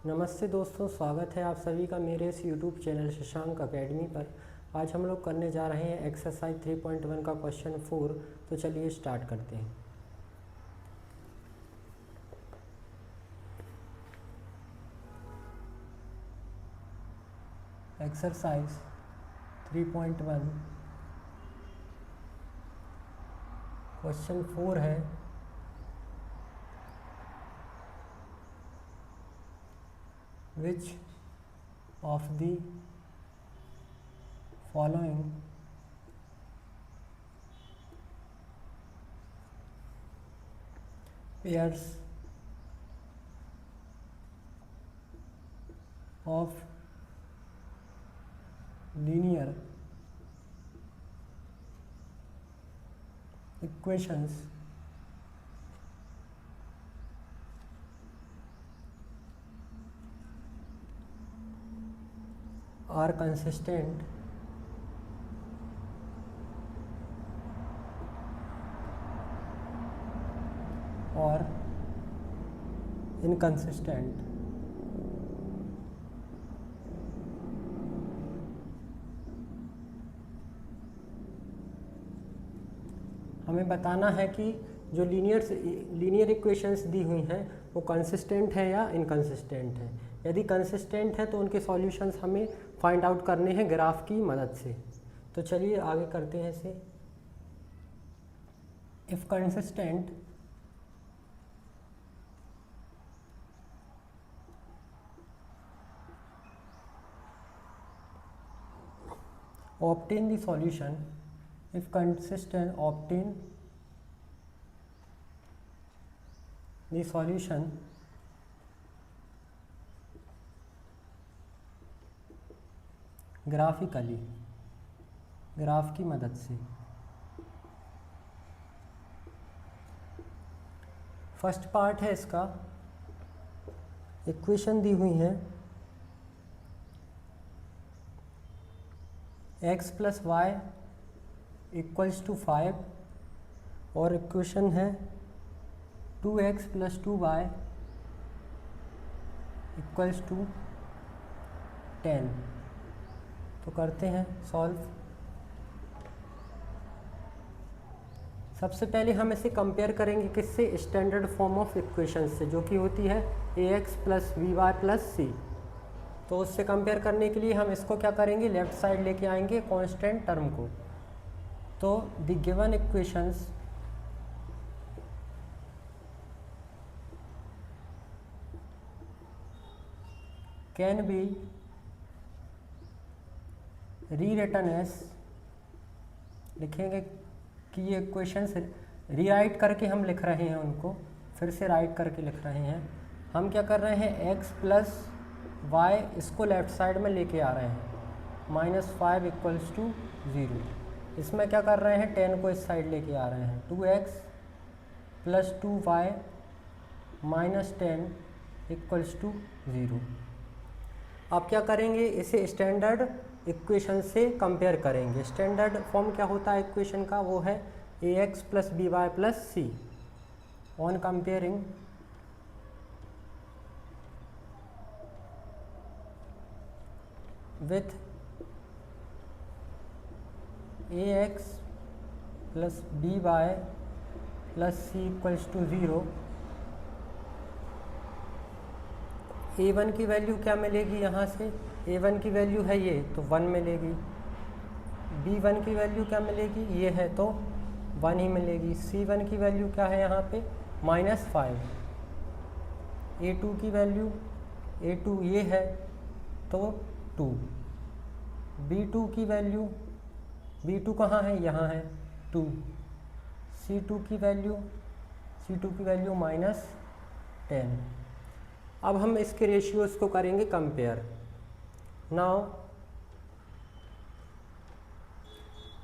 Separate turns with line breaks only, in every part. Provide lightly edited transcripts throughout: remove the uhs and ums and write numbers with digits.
नमस्ते दोस्तों, स्वागत है आप सभी का मेरे इस YouTube चैनल शशांक अकेडमी पर। आज हम लोग करने जा रहे हैं एक्सरसाइज 3.1 का क्वेश्चन 4। तो चलिए स्टार्ट करते हैं। एक्सरसाइज 3.1 क्वेश्चन 4 है। Which of the following pairs of linear equations are consistent or inconsistent? हमें बताना है कि जो लीनियर इक्वेशंस दी हुई हैं वो कंसिस्टेंट है या इनकंसिस्टेंट है। यदि कंसिस्टेंट है तो उनके सॉल्यूशंस हमें फाइंड आउट करने हैं ग्राफ की मदद से। तो चलिए आगे करते हैं इसे। If consistent obtain the solution, if consistent obtain the solution graphically, graph की मदद से। फर्स्ट पार्ट है इसका, इक्वेशन दी हुई है x plus y equals to 5 और इक्वेशन है 2x plus 2y equals to 10। तो करते हैं सॉल्व। सबसे पहले हम इसे कंपेयर करेंगे किससे, स्टैंडर्ड फॉर्म ऑफ इक्वेशन से, जो कि होती है ax प्लस वी प्लस सी। तो उससे कंपेयर करने के लिए हम इसको क्या करेंगे, लेफ्ट साइड लेके आएंगे कांस्टेंट टर्म को। तो the given equations can be rewritten as, लिखेंगे कि ये इक्वेशंस रीराइट करके हम लिख रहे हैं, उनको फिर से राइट करके लिख रहे हैं। हम क्या कर रहे हैं, x प्लस वाई इसको लेफ्ट साइड में लेके आ रहे हैं, -5 इक्वल्स टू 0। इसमें क्या कर रहे हैं, 10 को इस साइड लेके आ रहे हैं, 2x plus 2y minus 10 equals to 0। आप क्या करेंगे, इसे स्टैंडर्ड इक्वेशन से कंपेयर करेंगे। स्टैंडर्ड फॉर्म क्या होता है इक्वेशन का, वो है ax plus by plus c. On comparing with ax plus by plus c equals to 0, a1 की वैल्यू क्या मिलेगी यहाँ से, a1 की वैल्यू है ये तो 1 मिलेगी, b1 की वैल्यू क्या मिलेगी, ये है तो 1 ही मिलेगी, c1 की वैल्यू क्या है यहाँ पे -5, a2 की वैल्यू, a2 ये है तो 2, b2 की वैल्यू, b2 कहाँ है, यहाँ है 2, c2 की वैल्यू -10। अब हम इसके रेशियोज़ को करेंगे कंपेयर। नाउ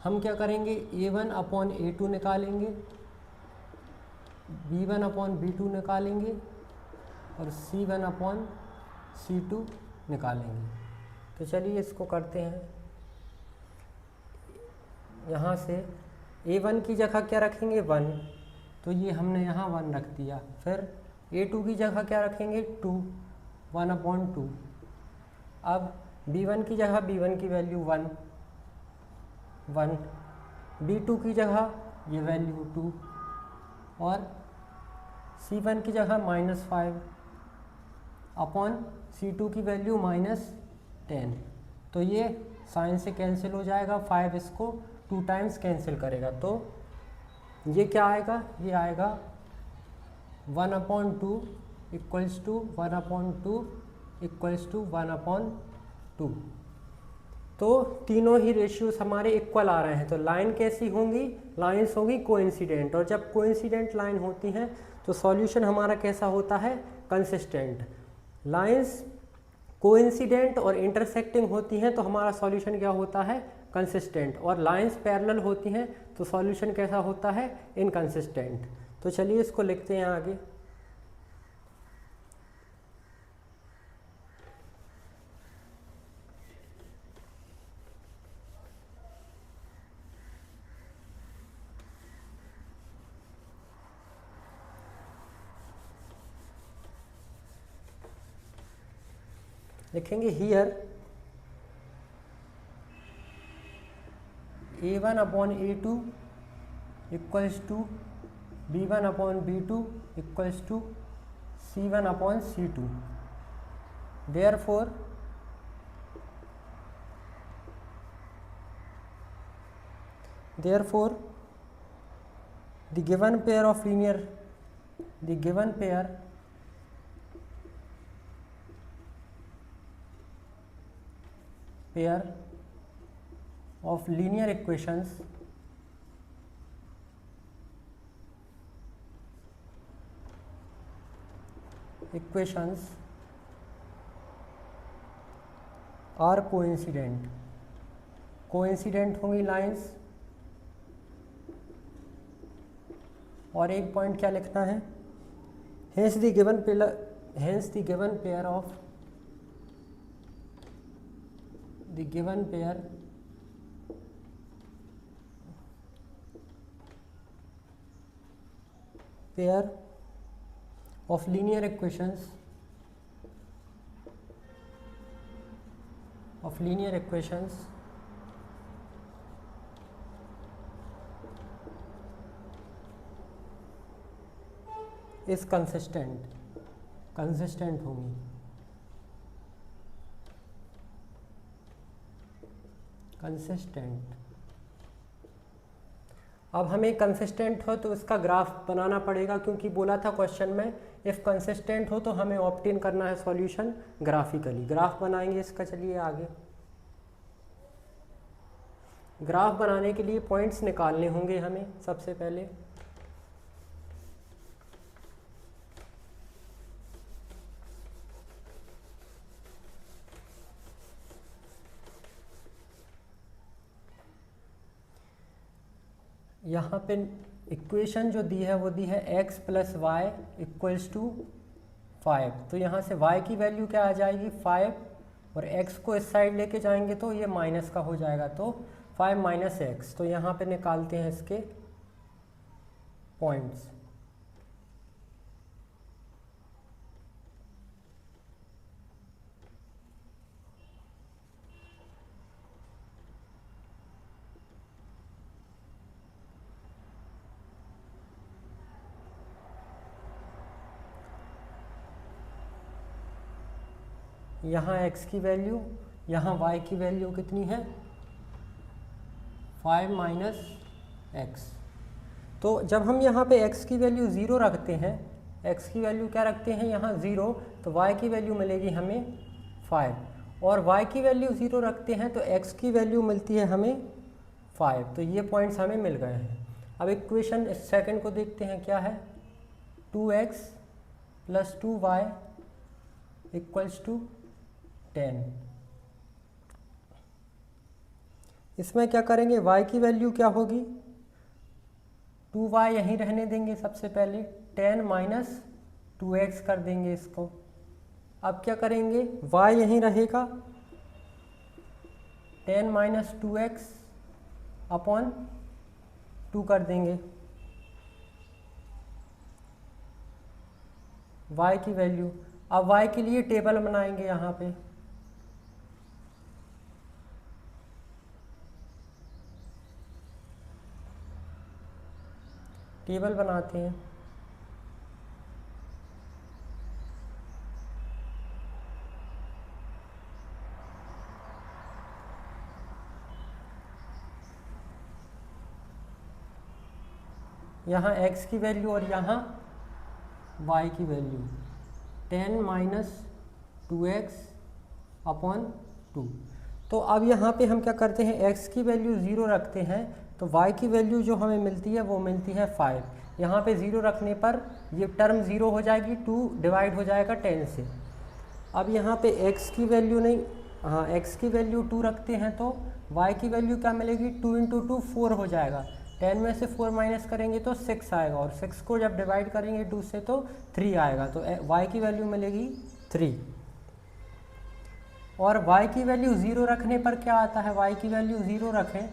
हम क्या करेंगे, a1 अपॉन a2 निकालेंगे, b1 अपॉन b2 निकालेंगे और c1 अपॉन c2 निकालेंगे। तो चलिए इसको करते हैं। यहाँ से a1 की जगह क्या रखेंगे 1, तो ये हमने यहाँ 1 रख दिया। फिर a2 की जगह क्या रखेंगे 2, 1/2। अब b1 की जगह b1 की वैल्यू 1, b2 की जगह ये वैल्यू 2 और c1 की जगह -5 अपॉन c2 की वैल्यू -10। तो ये साइन से कैंसिल हो जाएगा, 5 इसको 2 टाइम्स कैंसिल करेगा, तो ये क्या आएगा, ये आएगा 1/2 इक्वल्स टू 1/2 इक्वल्स टू 1/2। तो तीनों ही रेशियोज हमारे इक्वल आ रहे हैं। तो लाइन कैसी होंगी, लाइंस होंगी कोइंसिडेंट, और जब कोइंसिडेंट लाइन होती हैं तो सॉल्यूशन हमारा कैसा होता है, कंसिस्टेंट। लाइंस कोइंसिडेंट और इंटरसेक्टिंग होती हैं तो हमारा सॉल्यूशन क्या होता है, कंसिस्टेंट, और लाइंस पैरेलल होती हैं तो सॉल्यूशन कैसा होता है, इनकंसिस्टेंट। तो चलिए इसको लिखते हैं आगे। लिखेंगे here a1/a2 equals to b1/b2 equals to c1/c2। Therefore the given pair of linear equations are coincident होंगी लाइंस। और एक पॉइंट क्या लिखना है, hence the given pair of linear equations is consistent होंगी। कंसिस्टेंट। अब हमें कंसिस्टेंट हो तो इसका ग्राफ बनाना पड़ेगा, क्योंकि बोला था क्वेश्चन में इफ़ कंसिस्टेंट हो तो हमें ऑब्टेन करना है सॉल्यूशन ग्राफिकली। ग्राफ बनाएंगे इसका, चलिए आगे। ग्राफ बनाने के लिए पॉइंट्स निकालने होंगे हमें सबसे पहले। यहाँ पे इक्वेशन जो दी है वो दी है x + y इक्वल्स टू 5। तो यहाँ से y की वैल्यू क्या आ जाएगी, 5, और x को इस साइड लेके जाएंगे तो ये माइनस का हो जाएगा, तो 5 - x। तो यहाँ पे निकालते हैं इसके पॉइंट्स। यहाँ x की वैल्यू, यहाँ y की वैल्यू कितनी है, 5 - x। तो जब हम यहाँ पे x की वैल्यू 0 रखते हैं, x की वैल्यू क्या रखते हैं यहाँ 0, तो y की वैल्यू मिलेगी हमें 5, और y की वैल्यू 0 रखते हैं तो x की वैल्यू मिलती है हमें 5। तो ये पॉइंट्स हमें मिल गए हैं। अब इक्वेशन सेकंड को देखते हैं, क्या है, 2x + 2y इक्वल्स टू 10। इसमें क्या करेंगे, y की वैल्यू क्या होगी, 2y यहीं रहने देंगे सबसे पहले, 10 - 2x कर देंगे इसको। अब क्या करेंगे, y यहीं रहेगा, 10 - 2x अपॉन 2 कर देंगे। y की वैल्यू, अब y के लिए टेबल बनाएंगे यहाँ पे। टेबल बनाते हैं। यहाँ x की वैल्यू और यहाँ y की वैल्यू 10 माइनस 2x अपॉन 2। तो अब यहाँ पे हम क्या करते हैं, x की वैल्यू 0 रखते हैं तो y की वैल्यू जो हमें मिलती है वो मिलती है 5। यहाँ पे 0 रखने पर ये टर्म 0 हो जाएगी, 2 डिवाइड हो जाएगा 10 से। अब यहाँ पे x की वैल्यू नहीं, हाँ x की वैल्यू 2 रखते हैं तो y की वैल्यू क्या मिलेगी, 2 इंटू 2 4 हो जाएगा। 10 में से 4 माइनस करेंगे तो 6 आएगा, और 6 को जब डिवाइड करेंगे 2 से तो 3 आएगा, तो y की वैल्यू मिलेगी 3। और y की वैल्यू 0 रखने पर क्या आता है, y की वैल्यू 0 रखें,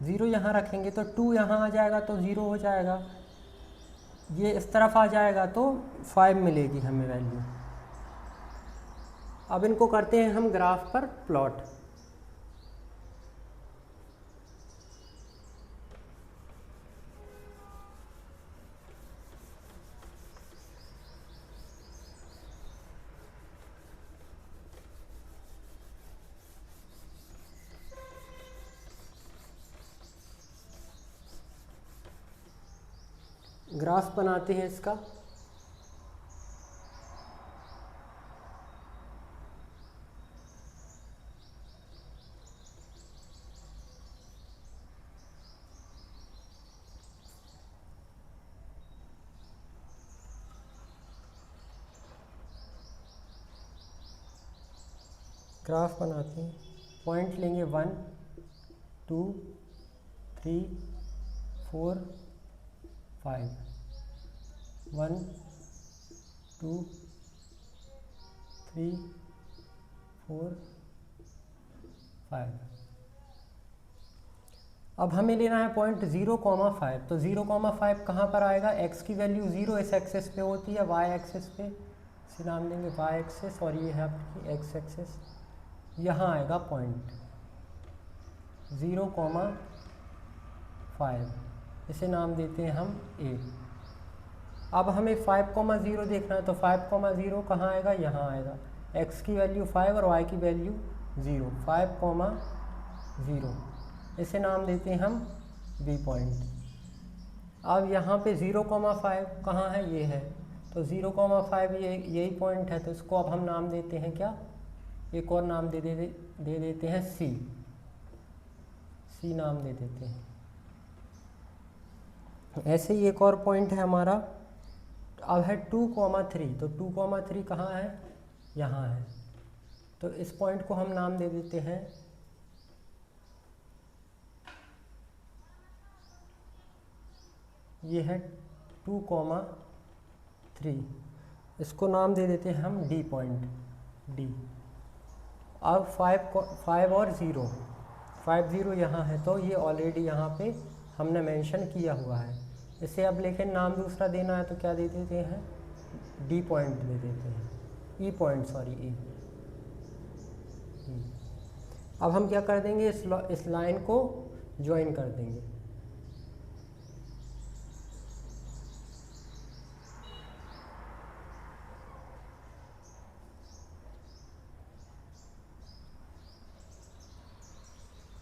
0 यहाँ रखेंगे तो 2 यहाँ आ जाएगा तो 0 हो जाएगा, ये इस तरफ आ जाएगा तो 5 मिलेगी हमें वैल्यू। अब इनको करते हैं हम ग्राफ पर प्लॉट। ग्राफ बनाते हैं इसका। ग्राफ बनाते हैं, पॉइंट लेंगे 1 2 3 4 5, 1 2 3 4 5। अब हमें लेना है पॉइंट 0,5। तो 0,5 कहाँ पर आएगा, x की वैल्यू 0 इस एक्सेस पे होती है, y एक्सेस पे, इसे नाम देंगे y एक्सेस, और ये है आपकी x एक्सेस। यहाँ आएगा पॉइंट 0,5, इसे नाम देते हैं हम a। अब हमें 5,0 देखना है, तो 5,0 कहाँ आएगा, यहाँ आएगा। x की वैल्यू 5 और y की वैल्यू 0, 5,0, इसे नाम देते हैं हम b पॉइंट। अब यहाँ पे 0,5 कहाँ है, ये है, तो 0,5 यही पॉइंट है, तो इसको अब हम नाम देते हैं क्या, एक और नाम दे देते हैं c नाम दे देते हैं। ऐसे ही एक और पॉइंट है हमारा, अब है 2,3, तो 2,3 कहाँ है, यहाँ है, तो इस पॉइंट को हम नाम दे देते हैं ये है 2,3, इसको नाम दे देते हैं हम d पॉइंट, d। अब 5 और 0, 5,0 यहाँ है, तो ये ऑलरेडी यहाँ पे हमने मेंशन किया हुआ है। इसे अब लेकिन नाम दूसरा देना है तो क्या दे देते हैं, d पॉइंट दे देते हैं, e पॉइंट, सॉरी e। अब हम क्या कर देंगे, इस लाइन को ज्वाइन कर देंगे।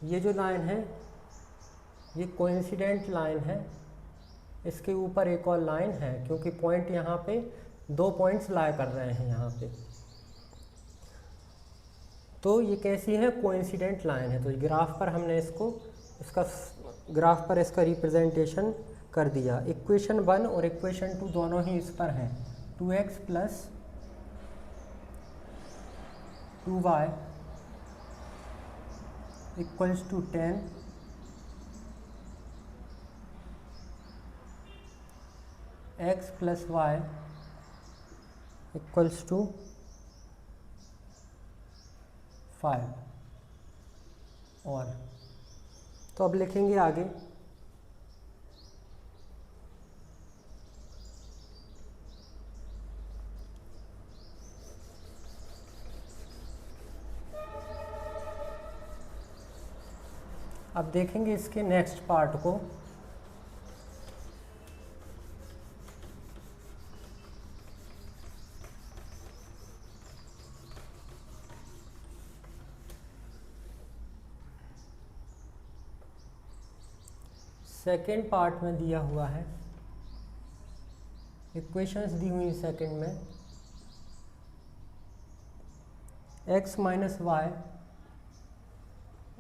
ये जो लाइन है ये कोइंसिडेंट लाइन है, इसके ऊपर एक और लाइन है, क्योंकि पॉइंट यहाँ पे 2 पॉइंट्स लाई कर रहे हैं यहाँ पे, तो ये कैसी है, कोइंसिडेंट लाइन है। तो ग्राफ पर हमने ग्राफ पर इसका रिप्रेजेंटेशन कर दिया। इक्वेशन 1 और इक्वेशन 2 दोनों ही इस पर हैं, 2x plus 2y equals to 10, x plus y equals to 5। और तो अब लिखेंगे आगे, अब देखेंगे इसके नेक्स्ट पार्ट को। सेकेंड पार्ट में दिया हुआ है, इक्वेशंस दी हुई सेकेंड में, x minus y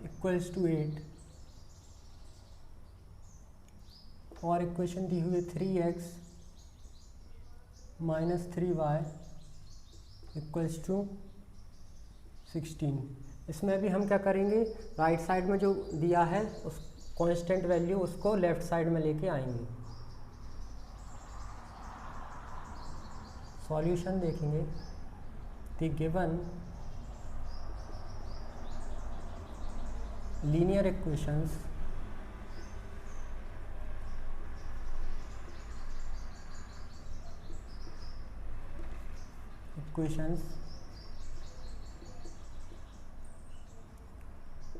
equals to 8 और इक्वेशन दी हुई है 3x minus 3y equals to 16। इसमें भी हम क्या करेंगे, राइट साइड में जो दिया है उस कांस्टेंट वैल्यू उसको लेफ्ट साइड में लेके आएंगे। सॉल्यूशन देखेंगे, the given linear equations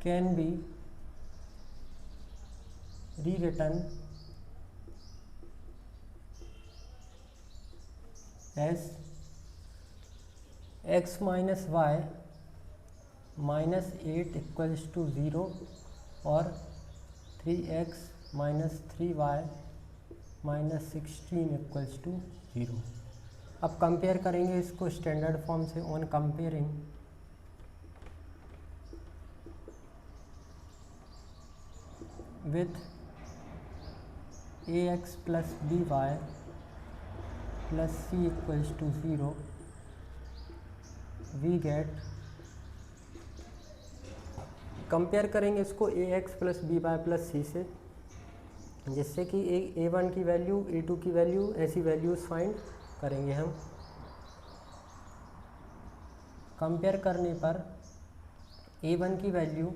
can be rewritten as x minus y minus 8 equals to 0 और 3x minus 3y minus 16 equals to 0। अब कंपेयर करेंगे इसको स्टैंडर्ड फॉर्म से। On comparing with ax plus by plus c equals to 0, we get, compare करेंगे इसको ax plus by plus c से, जिससे कि a1 की वैल्यू a2 की वैल्यू ऐसी वैल्यूज़ फाइंड करेंगे हम। कंपेयर करने पर a1 की वैल्यू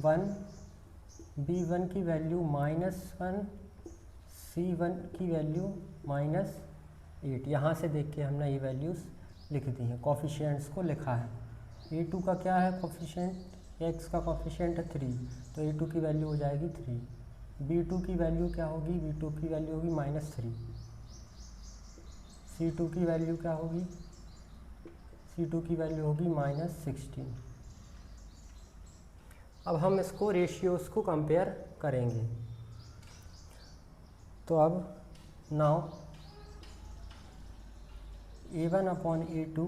1, b1 की वैल्यू -1, c1 की वैल्यू -8। यहाँ से देख के हमने ये वैल्यूज़ लिख दी हैं, कॉफिशिएंट्स को लिखा है। a2 का क्या है कॉफिशिएंट, x का कॉफिशिएंट है 3, तो a2 की वैल्यू हो जाएगी 3। b2 की वैल्यू क्या होगी, b2 की वैल्यू होगी -3। c2 की वैल्यू क्या होगी, c2 की वैल्यू होगी -16। अब हम इसको रेशियोज़ को कंपेयर करेंगे। तो अब now a1 upon a2,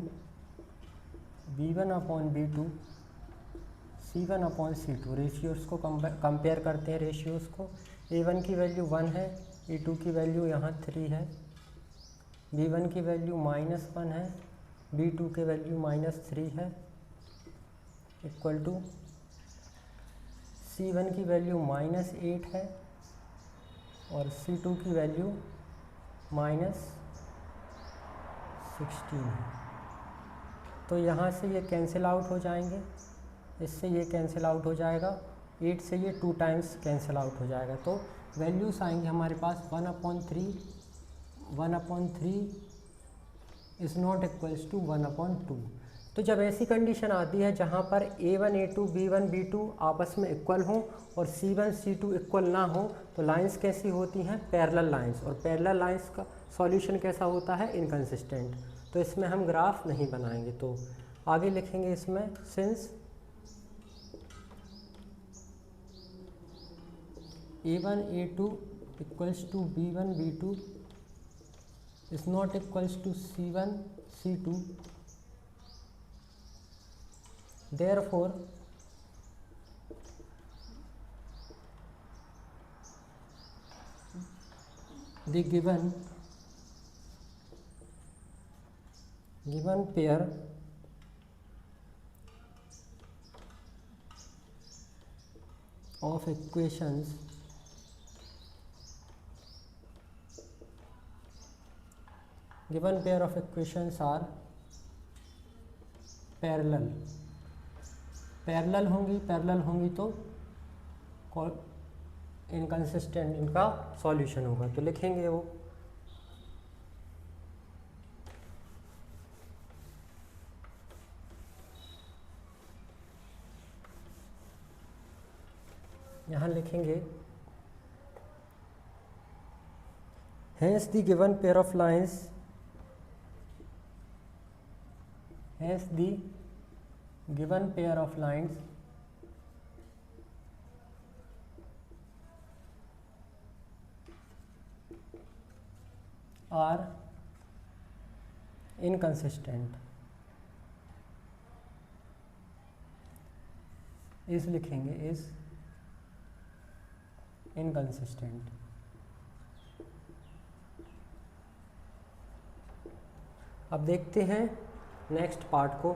b1 upon b2, c1 upon c2, ratios को कंपेयर करते हैं। रेशियोज़ को a1 की वैल्यू 1 है, a2 की वैल्यू यहाँ 3 है, b1 की वैल्यू -1 है, b2 की वैल्यू -3 है, इक्वल टू c1 की वैल्यू -8 है और c2 की वैल्यू -16 है। तो यहाँ से ये कैंसिल आउट हो जाएंगे, इससे ये कैंसिल आउट हो जाएगा, 8 से ये 2 टाइम्स कैंसिल आउट हो जाएगा। तो वैल्यूज़ आएंगे हमारे पास 1/3 इज़ नॉट इक्वल्स टू 1/2। तो जब ऐसी कंडीशन आती है जहाँ पर a1 a2 b1 b2 आपस में इक्वल हों और c1 c2 इक्वल ना हो, तो लाइंस कैसी होती हैं, पैरेलल लाइंस। और पैरेलल लाइंस का सॉल्यूशन कैसा होता है, इनकंसिस्टेंट। तो इसमें हम ग्राफ नहीं बनाएंगे। तो आगे लिखेंगे इसमें, since a1 a2 equals to b1 b2 is not equals to c1 c2, therefore the given pair of equations are parallel होंगी तो इनकंसिस्टेंट इनका सॉल्यूशन होगा। तो लिखेंगे वो यहाँ लिखेंगे hence the given pair of lines are inconsistent. इस लिखेंगे इज इनकंसिस्टेंट। अब देखते हैं नेक्स्ट पार्ट को।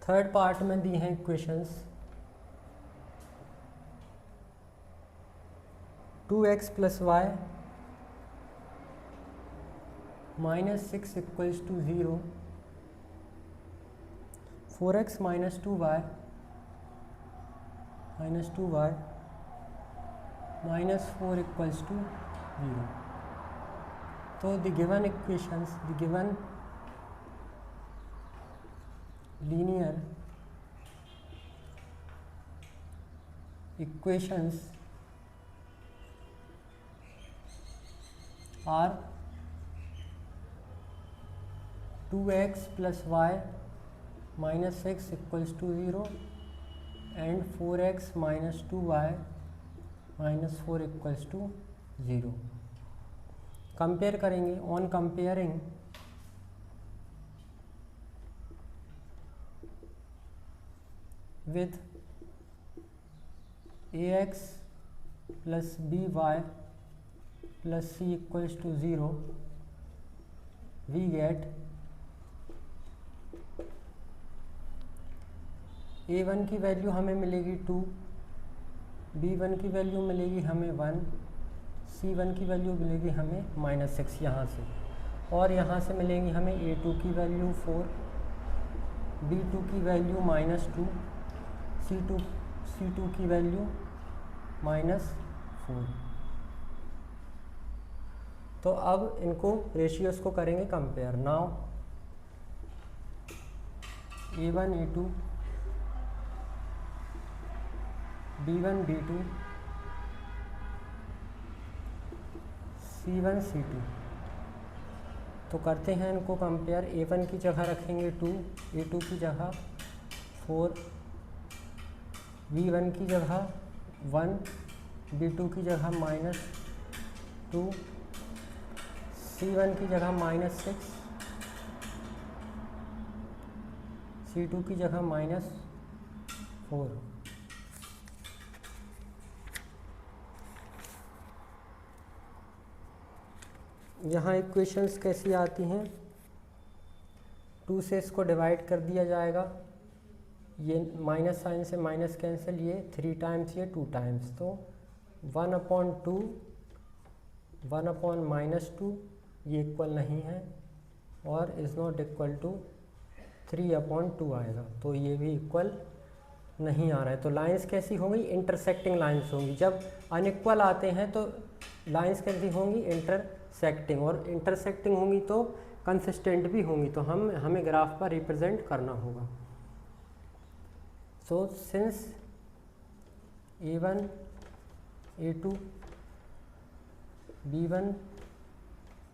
थर्ड पार्ट में दी हैं equations 2x + y -6 = 0, 4x - 2y -4 = 0। तो the given equations, the given linear equations are 2x + y -6 = 0 and 4x - 2y -4 = 0। Compare करेंगे। On comparing with ax + by + c = 0, we get a1 की value हमें मिलेगी 2, b1 की value मिलेगी हमें 1, c1 की value मिलेगी हमें -6 यहाँ से, और यहाँ से मिलेंगी हमें a2 की वैल्यू 4, b2 की वैल्यू -2, C2 की वैल्यू -4। तो अब इनको रेशियोज को करेंगे compare. Now a1 a2, b1 b2, c1 c2। तो करते हैं इनको कंपेयर। a1 की जगह रखेंगे 2, a2 की जगह 4, b1 की जगह 1, b2 की जगह -2, c1 की जगह -6, c2 की जगह -4। यहाँ इक्वेशंस कैसी आती हैं, 2 से इसको डिवाइड कर दिया जाएगा, ये माइनस साइन से माइनस कैंसिल, ये 3 टाइम्स, ये 2 टाइम्स, तो 1/2 1/-2 ये इक्वल नहीं है, और इज़ नॉट इक्वल टू 3/2 आएगा, तो ये भी इक्वल नहीं आ रहा है। तो लाइंस कैसी होंगी, इंटरसेक्टिंग लाइंस होंगी। जब अनइक्वल आते हैं तो लाइंस कैसी होंगी, इंटरसेक्टिंग, और इंटरसेक्टिंग होंगी तो कंसिस्टेंट भी होंगी, तो हमें ग्राफ पर रिप्रेजेंट करना होगा। So since a1 a2 b1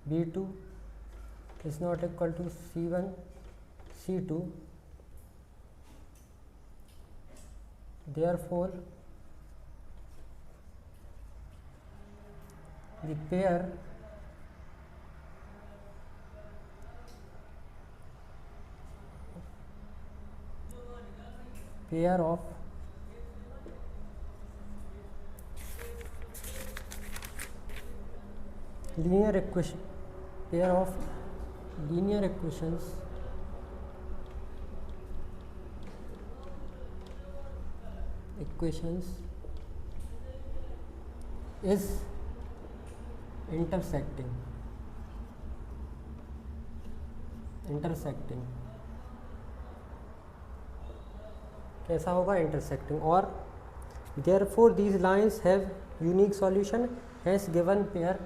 b2 is not equal to c1 c2, therefore the pair of linear equations is intersecting कैसा होगा, इंटरसेक्टिंग। और therefore these lines have unique solution, has given pair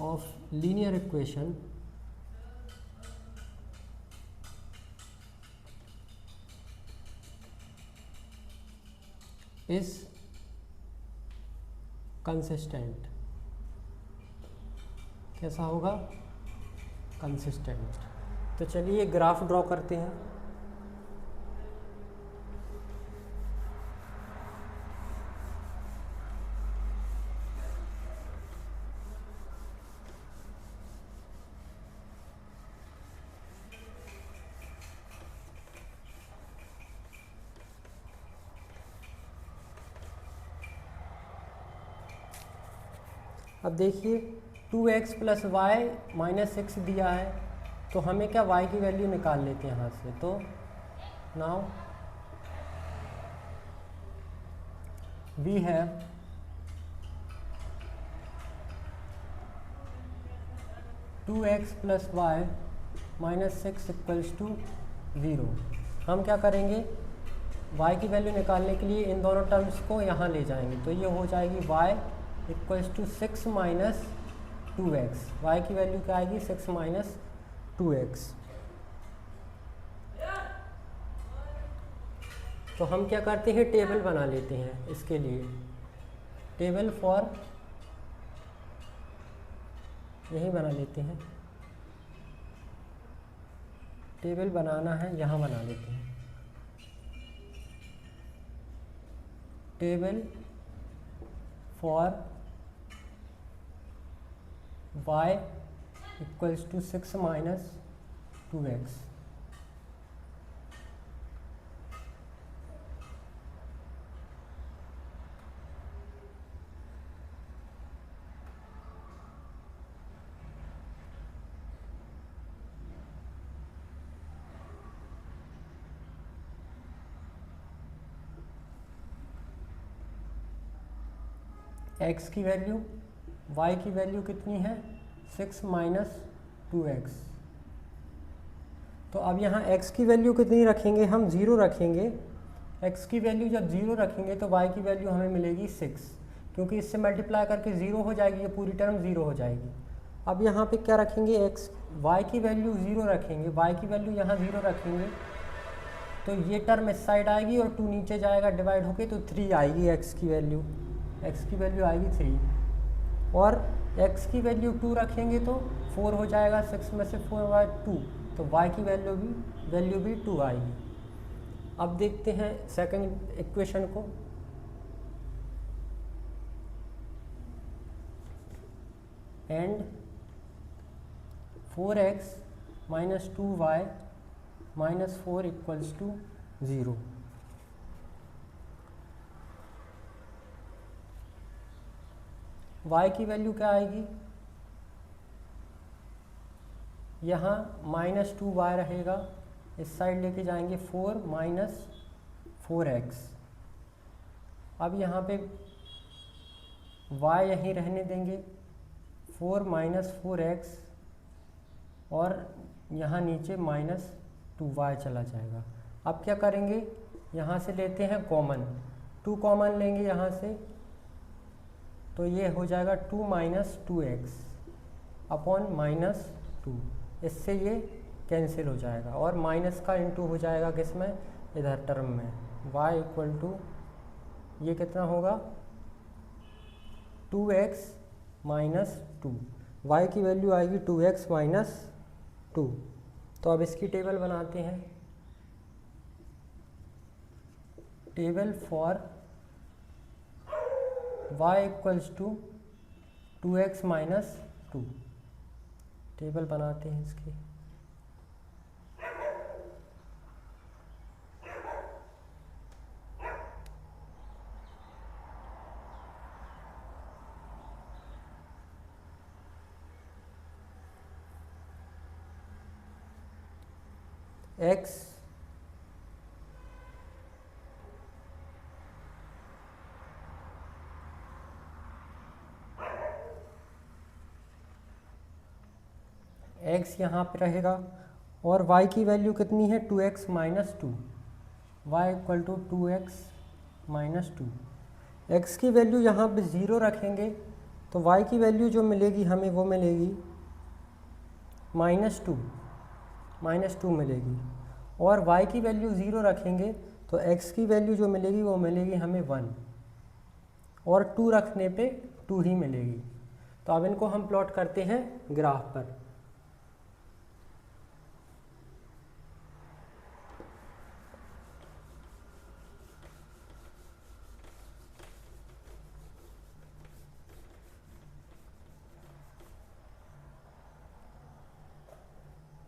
of linear equation is consistent। कैसा होगा, consistent. तो चलिए graph draw करते हैं। अब देखिए 2x + y - 6 दिया है, तो हमें क्या y की वैल्यू निकाल लेते हैं यहाँ से। तो now we have 2x + y - 6 = 0। हम क्या करेंगे, y की वैल्यू निकालने के लिए इन दोनों टर्म्स को यहाँ ले जाएंगे, तो ये हो जाएगी y = 6 - 2x। y की वैल्यू क्या आएगी, 6 - 2x। तो हम क्या करते हैं, टेबल बना लेते हैं इसके लिए। टेबल फॉर, यही बना लेते हैं, टेबल बनाना है, यहाँ बना लेते हैं। Table for y = 6 - 2x। x की वैल्यू, y की वैल्यू कितनी है, 6 - 2x। तो अब यहाँ x की वैल्यू कितनी रखेंगे, हम 0 रखेंगे। x की वैल्यू जब 0 रखेंगे तो y की वैल्यू हमें मिलेगी 6, क्योंकि इससे मल्टीप्लाई करके 0 हो जाएगी, ये पूरी टर्म 0 हो जाएगी। अब यहाँ पे क्या रखेंगे, y की वैल्यू 0 रखेंगे, y की वैल्यू यहाँ 0 रखेंगे, तो ये टर्म इस साइड आएगी और 2 नीचे जाएगा डिवाइड होके, तो 3 आएगी x की वैल्यू। x की वैल्यू आएगी 3, और x की वैल्यू 2 रखेंगे तो 4 हो जाएगा, 6 में से 4 बाय 2, तो y की वैल्यू भी 2 आएगी। अब देखते हैं सेकंड इक्वेशन को। And 4x - 2y - 4 = 0। y की वैल्यू क्या आएगी, यहाँ -2y रहेगा, इस साइड लेके जाएंगे 4 - 4x। अब यहाँ पे y यहीं रहने देंगे, 4 - 4x, और यहाँ नीचे -2y चला जाएगा। अब क्या करेंगे, यहाँ से लेते हैं कॉमन, 2 कॉमन लेंगे यहाँ से, तो ये हो जाएगा 2 - 2x अपॉन -2, इससे ये कैंसिल हो जाएगा, और माइनस का इंटू हो जाएगा किसमें, इधर टर्म में। y = ये कितना होगा, 2x - 2। y की वैल्यू आएगी 2x - 2। तो अब इसकी टेबल बनाते हैं। Table for y = 2x - 2। Table बनाते हैं इसकी। x x यहाँ पे रहेगा और y की वैल्यू कितनी है 2x minus 2, y equal to 2x minus 2। x की वैल्यू यहाँ पे 0 रखेंगे तो y की वैल्यू जो मिलेगी हमें वो मिलेगी माइनस टू मिलेगी, और y की वैल्यू 0 रखेंगे तो x की वैल्यू जो मिलेगी वो मिलेगी हमें 1, और 2 रखने पे 2 ही मिलेगी। तो अब इनको हम प्लॉट करते हैं ग्राफ पर।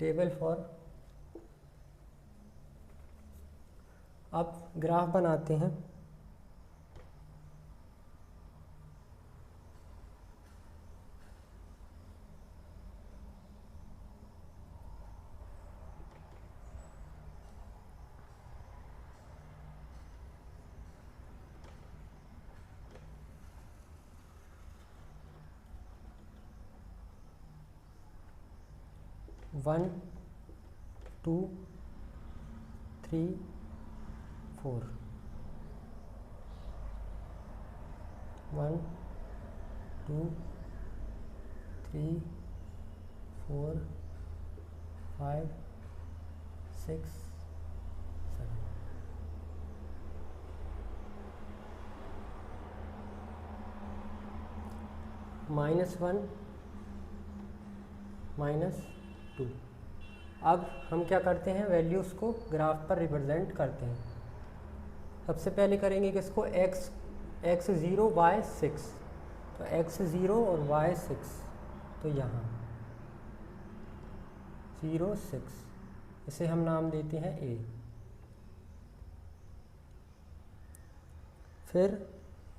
टेबल फॉर, अब ग्राफ बनाते हैं। वन 2 3 4, 1 2 3 4 5 6 7। -1 -2। अब हम क्या करते हैं, वैल्यूज़ को ग्राफ पर रिप्रेजेंट करते हैं। सबसे पहले करेंगे किसको, x0 y6, तो x0 और y6, तो यहाँ 0 6, इसे हम नाम देते हैं a। फिर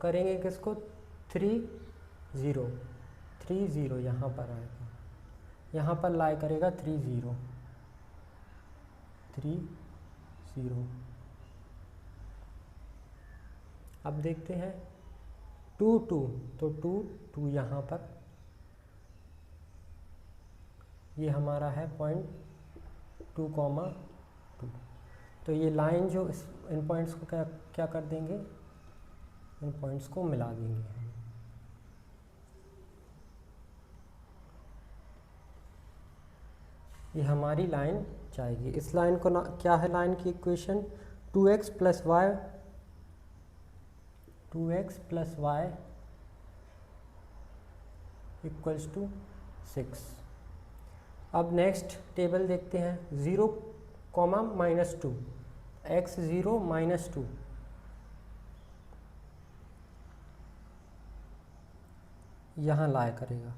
करेंगे किसको 3 0 यहाँ पर आएगा, यहाँ पर लाई करेगा 3 0। अब देखते हैं 2 2, तो 2 2 यहाँ पर, ये हमारा है पॉइंट 2, 2। तो ये लाइन जो इन पॉइंट्स को क्या कर देंगे, इन पॉइंट्स को मिला देंगे हम। ये हमारी लाइन जाएगी। इस लाइन को क्या है लाइन की equation, 2x plus y equals to 6। अब नेक्स्ट टेबल देखते हैं, 0, -2, x0 -2, यहाँ लाया करेगा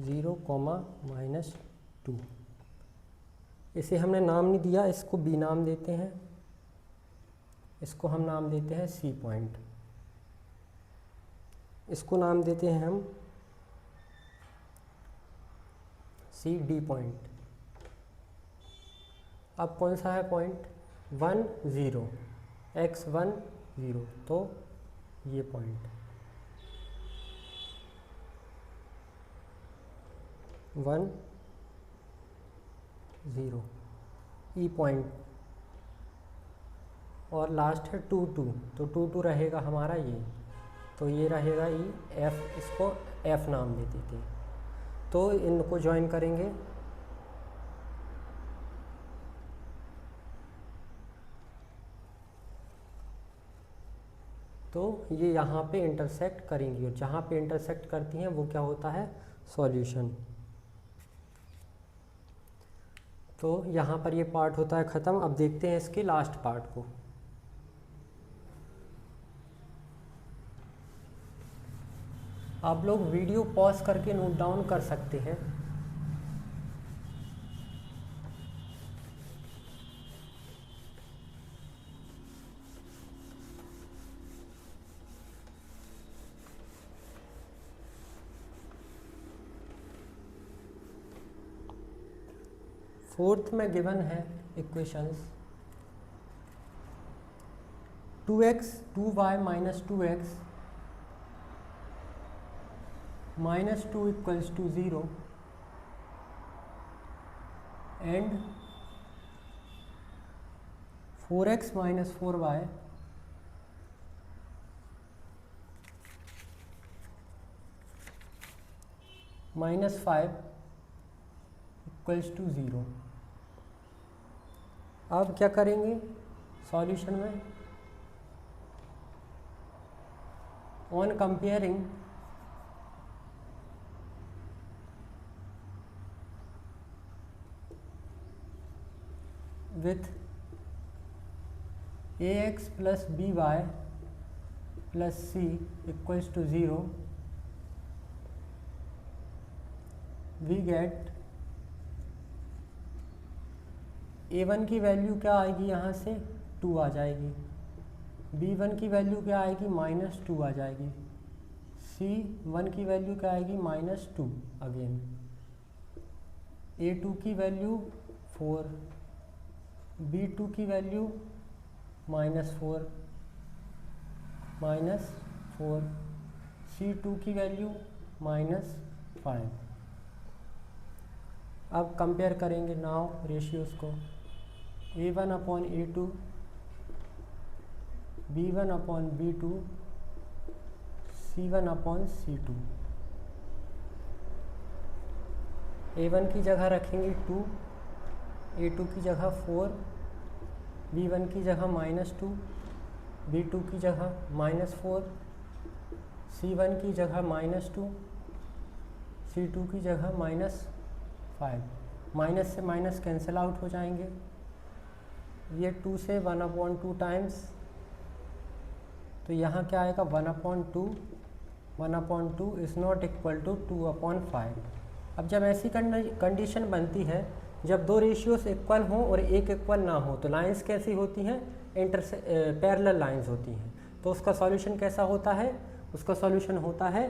0, -2। इसे हमने नाम नहीं दिया, इसको b नाम देते हैं, इसको हम नाम देते हैं c पॉइंट, इसको नाम देते हैं हम d पॉइंट। अब कौन सा है पॉइंट, 1 0, x1 0, तो ये पॉइंट 1 0 ई पॉइंट, और लास्ट है 2 2, तो 2 2 रहेगा हमारा ये, तो ये रहेगा ई f, इसको f नाम दे देते हैं। तो इनको ज्वाइन करेंगे, तो ये यहाँ पे इंटरसेक्ट करेंगी, और जहाँ पे इंटरसेक्ट करती हैं वो क्या होता है, सॉल्यूशन। तो यहाँ पर ये पार्ट होता है ख़त्म। अब देखते हैं इसके लास्ट पार्ट को। आप लोग वीडियो पॉज करके नोट डाउन कर सकते हैं। फोर्थ में गिवन है equations 2x 2y minus 2x -2 equals to 0, and 4x minus 4y minus 5 equals to 0। अब क्या करेंगे सॉल्यूशन में, on comparing with ax plus by plus c equals to 0, we get a1 की वैल्यू क्या आएगी, यहाँ से 2 आ जाएगी, b1 की वैल्यू क्या आएगी, -2 आ जाएगी, c1 की वैल्यू क्या आएगी, -2 अगेन, a2 की वैल्यू 4, b2 की वैल्यू -4, c2 की वैल्यू -5। अब कंपेयर करेंगे नाउ रेशियोज़ को, a1 upon a2, b1 upon b2, c1 upon c2। a1 की जगह रखेंगे 2, a2 की जगह 4, b1 की जगह -2, b2 की जगह -4, c1 की जगह -2, c2 की जगह -5। माइनस से माइनस कैंसिल आउट हो जाएंगे, ये 2 से 1/2 टाइम्स, तो यहाँ क्या आएगा 1/2, 1/2 इज़ नॉट इक्वल टू 2/5। अब जब ऐसी कंडीशन बनती है जब दो रेशियोस इक्वल हों और एक इक्वल ना हो, तो लाइंस कैसी होती हैं, पैरेलल लाइंस होती हैं, तो उसका सॉल्यूशन कैसा होता है, उसका सॉल्यूशन होता है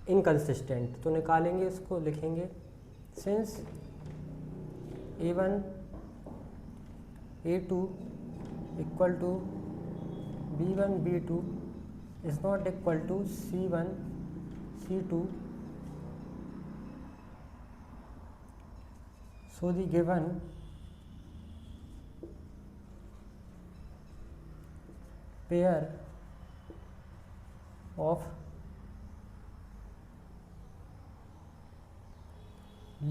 इनकंसिस्टेंट। तो निकालेंगे इसको, लिखेंगे since a1 a2 equal to b1 b2 is not equal to c1 c2, so the given pair of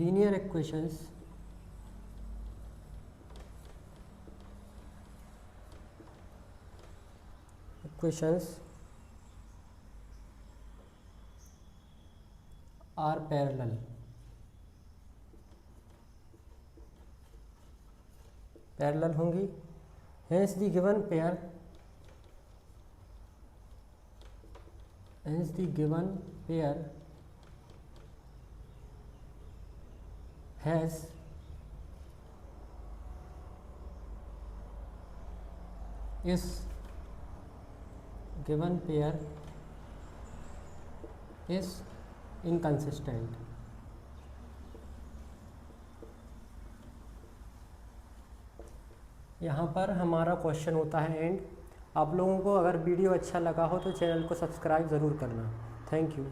linear equations are parallel। Parallel होंगी, hence the given pair has is given pair is inconsistent। यहाँ पर हमारा question होता है and. आप लोगों को अगर वीडियो अच्छा लगा हो तो चैनल को सब्सक्राइब ज़रूर करना। Thank you.